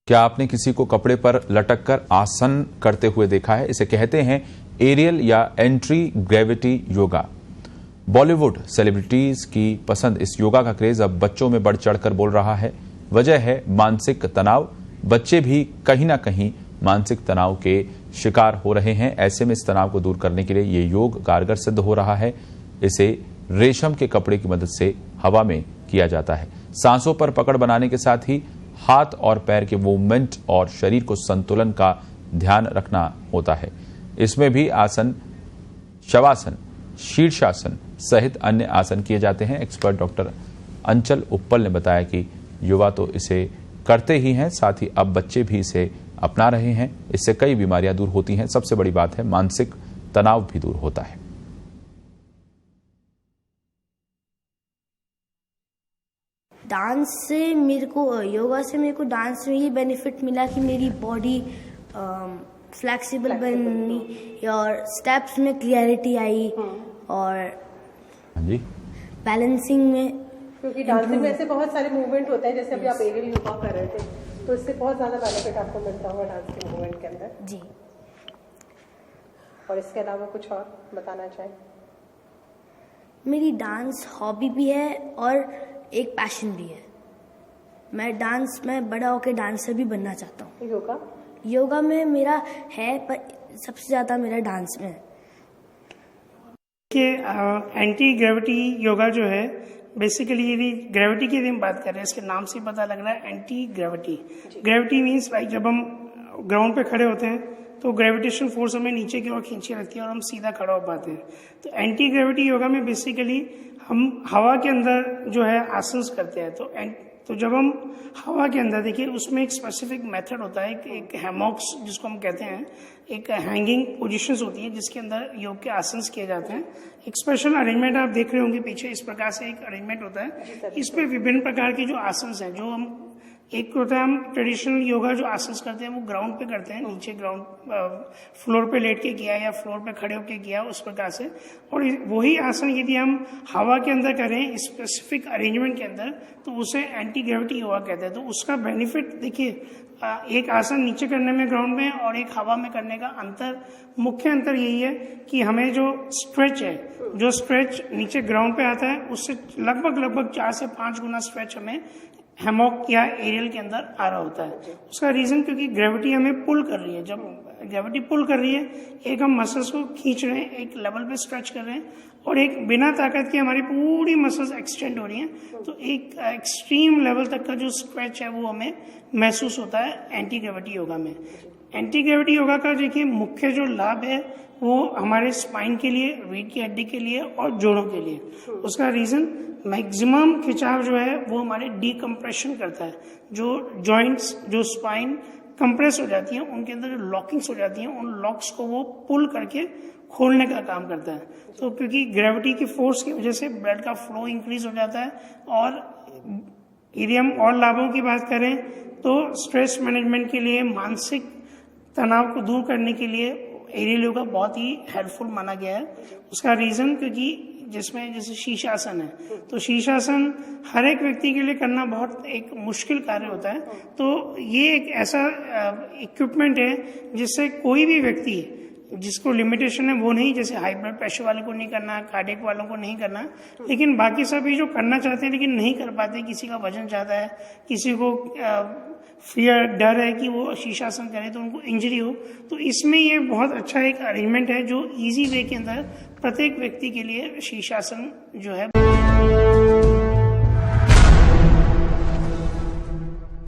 क्या आपने किसी को कपड़े पर लटक कर आसन करते हुए देखा है? इसे कहते हैं एरियल या entry gravity yoga. Bollywood celebrities की पसंद इस योगा का क्रेज अब बच्चों में बढ़ चढ़कर बोल रहा है। वजह है मानसिक तनाव। बच्चे भी कहीं ना कहीं मानसिक तनाव के शिकार हो रहे हैं। ऐसे में इस तनाव को दूर करने के लिए ये योग कारगर सिद्ध हो रहा है। इसे रेशम के कपड़े की मदद से हवा में किया जाता है। सांसों पर पकड़ बनाने के साथ ही हाथ और पैर के मूवमेंट और शरीर को संतुलन का ध्यान रखना होता है। इसमें भी आसन, शवासन, शीर्षासन सहित अन्य आसन किए जाते हैं। एक्सपर्ट डॉक्टर अंचल उप्पल ने बताया कि युवा तो इसे करते ही हैं, साथ ही अब बच्चे भी इसे अपना रहे हैं। इससे कई बीमारियां दूर होती हैं। सबसे बड़ी बात है मानसिक तनाव भी दूर होता है। डांस से मेरे को, योगा से मेरे को डांस में ये बेनिफिट मिला कि मेरी बॉडी फ्लेक्सिबल बनी और स्टेप्स में क्लियरिटी आई और जी बैलेंसिंग में, क्योंकि डांसिंग में ऐसे बहुत सारे मूवमेंट होते हैं, जैसे अभी आप एरियल योगा कर रहे थे, तो इससे बहुत ज़्यादा बेनिफिट आपको मिलता होगा डांस के मूवमेंट के अंदर। जी। और इसके अलावा कुछ और बताना चाहें? मेरी डांस हॉबी भी है और एक पैशन भी है। मैं बड़ा होकर डांसर भी बनना चाहता हूँ। योगा में मेरा है, पर सबसे ज़्यादा मेरा डांस में है। कि एंटी ग्रेविटी योगा जो है, बेसिकली यदि ग्रेविटी की यदि हम बात कर रहे हैं, इसके नाम से पता लग रहा है anti gravity. Gravity means like जब हम ग्राउंड पे खड़े होते हैं तो ग्रेविटेशन फोर्स हमें नीचे की ओर खींचे रखती है और हम सीधा खड़ा हो पाते हैं। तो एंटी ग्रेविटी योगा में बेसिकली हम हवा के अंदर जो है आसन करते हैं। तो जब हम हवा के अंदर, देखिए उसमें एक स्पेसिफिक मेथड होता है, एक हैमॉक्स जिसको हम कहते हैं, एक हैंगिंग पोजीशंस होती है जिसके अंदर योग के आसन किए जाते हैं। एक स्पेशल अरेंजमेंट आप देख रहे होंगे पीछे, इस प्रकार से एक अरेंजमेंट होता है। इस पे विभिन्न प्रकार के जो आसन हैं, जो हम एक होता है, हम ट्रेडिशनल योगा जो आसन करते हैं वो ग्राउंड पे करते हैं, नीचे ग्राउंड फ्लोर पे लेट के किया या फ्लोर पे खड़े होके किया, उस प्रकार से। और वही आसन यदि हम हवा के अंदर करें स्पेसिफिक अरेंजमेंट के अंदर, तो उसे एंटी ग्रेविटी योगा कहते हैं। तो उसका बेनिफिट देखिए, एक आसन नीचे करने में ग्राउंड में और एक हवा में करने का मुख्य अंतर यही है कि हमें जो स्ट्रेच है, जो स्ट्रेच नीचे ग्राउंड पे आता है, उससे लगभग 4 से 5 गुना स्ट्रेच हमें हैमॉक या एरियल के अंदर आ रहा होता है। उसका रीजन क्योंकि ग्रेविटी हमें पुल कर रही है। जब ग्रेविटी पुल कर रही है, एक हम मसल्स को खींच रहे हैं, एक लेवल पे स्ट्रेच कर रहे हैं, और एक बिना ताकत के हमारी पूरी मसल्स एक्सटेंड हो रही हैं। तो एक एक्सट्रीम लेवल तक का जो स्ट्रेच है वो हमें महसूस होता है एंटी ग्रेविटी योगा में। एंटी ग्रेविटी योगा का देखिए मुख्य जो लाभ है वो हमारे स्पाइन के लिए, रीढ़ की हड्डी के लिए और जोड़ों के लिए। उसका रीजन मैक्सिमम खिंचाव जो है वो हमारे डीकम्प्रेशन करता है। जो जॉइंट्स, जो स्पाइन कंप्रेस हो जाती हैं, उनके अंदर जो लॉकिंग्स हो जाती हैं, उन लॉक्स को वो पुल करके खोलने का काम करता है। तो क्योंकि ग्रेविटी की फोर्स की वजह से ब्लड का फ्लो इंक्रीज हो जाता है। और यदि हम और लाभों की बात करें तो स्ट्रेस मैनेजमेंट के लिए, मानसिक तनाव को दूर करने के लिए एरियल योगा बहुत ही हेल्पफुल माना गया है। उसका रीजन क्योंकि जिसमें जैसे शीर्षासन है, तो शीर्षासन हर एक व्यक्ति के लिए करना बहुत एक मुश्किल कार्य होता है। तो ये एक ऐसा इक्विपमेंट है जिससे कोई भी व्यक्ति जिसको लिमिटेशन है वो नहीं, जैसे हाई ब्लड प्रेशर वाले को नहीं करना, कार्डियक वालों को नहीं करना, लेकिन बाकी सभी जो करना चाहते हैं लेकिन नहीं कर पाते, किसी का वजन ज्यादा है, किसी को फियर, डर है कि वो शीर्षासन करे तो उनको इंजरी हो, तो इसमें ये बहुत अच्छा एक अरेंजमेंट है जो इजी वे के अंदर प्रत्येक व्यक्ति के लिए शीर्षासन जो है